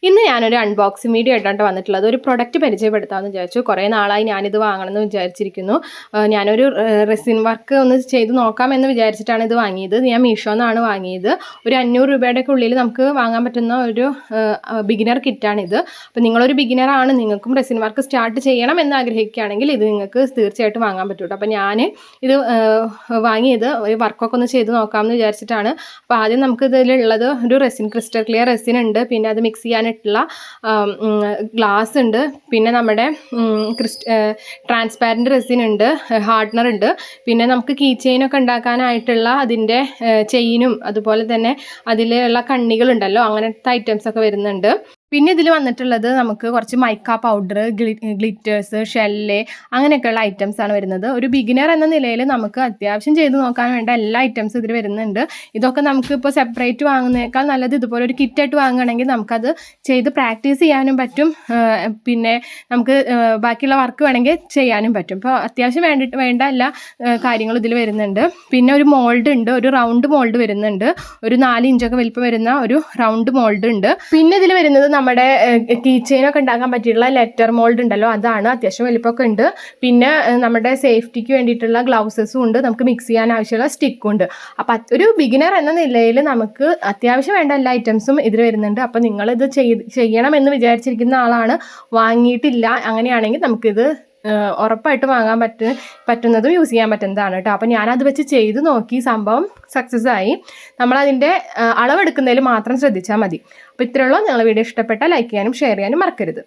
ഇന്ന് ഞാനൊരു unboxing video ആയിട്ടാണ് വന്നിട്ടുള്ളത്. ഒരു പ്രൊഡക്റ്റ് പരിചയപ്പെടുത്താമെന്ന് വിചാരിച്ചു. കുറേ നാളായി ഞാനിത് വാങ്ങണമെന്ന് വിചാരിച്ചിരിക്കുന്നു. ഞാനൊരു റെസിൻ വർക്ക് ഒന്ന് ചെയ്ത് നോക്കാമെന്ന് വിചാരിച്ചിട്ടാണ് ഇത് വാങ്ങിയത്. ഞാൻ മീഷോന്നാണ് വാങ്ങിയത്. ഒരു 500 രൂപയുടെയൊക്കെ ഉള്ളിൽ നമുക്ക് വാങ്ങാൻ പറ്റുന്ന ഒരു ബിഗിനർ കിറ്റാണിത്. അപ്പോൾ നിങ്ങളൊരു ബിഗിനറാണ്, നിങ്ങൾക്കും റെസിൻ വർക്ക് സ്റ്റാർട്ട് ചെയ്യണം എന്ന് ആഗ്രഹിക്കുകയാണെങ്കിൽ ഇത് നിങ്ങൾക്ക് തീർച്ചയായിട്ടും വാങ്ങാൻ പറ്റും. അപ്പോൾ ഞാൻ ഇത് വാങ്ങിയത് ഒരു വർക്കൊക്കെ ഒന്ന് ചെയ്ത് നോക്കാമെന്ന് വിചാരിച്ചിട്ടാണ്. അപ്പോൾ ആദ്യം നമുക്ക് ഇതിലുള്ളത് ഒരു റെസിൻ, ക്രിസ്റ്റൽ ക്ലിയർ റെസിൻ ഉണ്ട്. പിന്നെ അത് മിക്സ് ചെയ്യാൻ ഗ്ലാസ് ഉണ്ട്. പിന്നെ നമ്മുടെ ട്രാൻസ്പാരൻറ്റ് റെസിൻ ഉണ്ട്, ഹാർഡ്നർ ഉണ്ട്. പിന്നെ നമുക്ക് കീ ചെയിനൊക്കെ ഉണ്ടാക്കാനായിട്ടുള്ള അതിൻ്റെ ചെയിനും അതുപോലെ തന്നെ അതിലുള്ള കണ്ണികളുണ്ടല്ലോ, അങ്ങനത്തെ ഐറ്റംസൊക്കെ വരുന്നുണ്ട്. പിന്നെ ഇതിൽ വന്നിട്ടുള്ളത് നമുക്ക് കുറച്ച് മൈക്ക പൗഡർ, ഗ്ലിറ്റേഴ്സ്, ഷെല്ല്, അങ്ങനെയൊക്കെയുള്ള ഐറ്റംസാണ് വരുന്നത്. ഒരു ബിഗിനർ എന്ന നിലയിൽ നമുക്ക് അത്യാവശ്യം ചെയ്ത് നോക്കാൻ വേണ്ട എല്ലാ ഐറ്റംസും ഇതിൽ വരുന്നുണ്ട്. ഇതൊക്കെ നമുക്ക് ഇപ്പോൾ സെപ്പറേറ്റ് വാങ്ങുന്നതിനേക്കാൾ നല്ലത് ഇതുപോലെ ഒരു കിറ്റായിട്ട് വാങ്ങുകയാണെങ്കിൽ നമുക്കത് ചെയ്ത് പ്രാക്ടീസ് ചെയ്യാനും പറ്റും. പിന്നെ നമുക്ക് ബാക്കിയുള്ള വർക്ക് വേണമെങ്കിൽ ചെയ്യാനും പറ്റും. ഇപ്പോൾ അത്യാവശ്യം വേണ്ട എല്ലാ കാര്യങ്ങളും ഇതിൽ വരുന്നുണ്ട്. പിന്നെ ഒരു മോൾഡ് ഉണ്ട്, ഒരു റൗണ്ട് മോൾഡ് വരുന്നുണ്ട്. ഒരു 4 ഇഞ്ചൊക്കെ വലിപ്പം വരുന്ന ഒരു റൗണ്ട് മോൾഡ് ഉണ്ട്. പിന്നെ ഇതിൽ വരുന്നത് നമ്മുടെ കീ ചെയിനൊക്കെ ഉണ്ടാക്കാൻ പറ്റിയിട്ടുള്ള ലെറ്റർ മോൾഡ് ഉണ്ടല്ലോ, അതാണ്. അത്യാവശ്യം വലിപ്പമൊക്കെ ഉണ്ട്. പിന്നെ നമ്മുടെ സേഫ്റ്റിക്ക് വേണ്ടിയിട്ടുള്ള ഗ്ലൗസസും ഉണ്ട്. നമുക്ക് മിക്സ് ചെയ്യാൻ ആവശ്യമുള്ള സ്റ്റിക്കും ഉണ്ട്. അപ്പം ഒരു ബിഗിനർ എന്ന നിലയിൽ നമുക്ക് അത്യാവശ്യം വേണ്ട എല്ലാ ഐറ്റംസും ഇതിൽ വരുന്നുണ്ട്. അപ്പം നിങ്ങളിത് ചെയ്യണം എന്ന് വിചാരിച്ചിരിക്കുന്ന ആളാണ്, വാങ്ങിയിട്ടില്ല, അങ്ങനെയാണെങ്കിൽ നമുക്കിത് ഉറപ്പായിട്ടും വാങ്ങാൻ പറ്റുന്നതും യൂസ് ചെയ്യാൻ പറ്റുന്നതാണ് കേട്ടോ. അപ്പോൾ ഞാനത് വെച്ച് ചെയ്ത് നോക്കി, സംഭവം സക്സസ് ആയി. നമ്മളതിൻ്റെ അളവെടുക്കുന്നതിൽ മാത്രം ശ്രദ്ധിച്ചാൽ മതി. അപ്പോൾ ഇത്രയുള്ളൂ. നിങ്ങളുടെ വീഡിയോ ഇഷ്ടപ്പെട്ടാൽ ലൈക്ക് ചെയ്യാനും ഷെയർ ചെയ്യാനും മറക്കരുത്.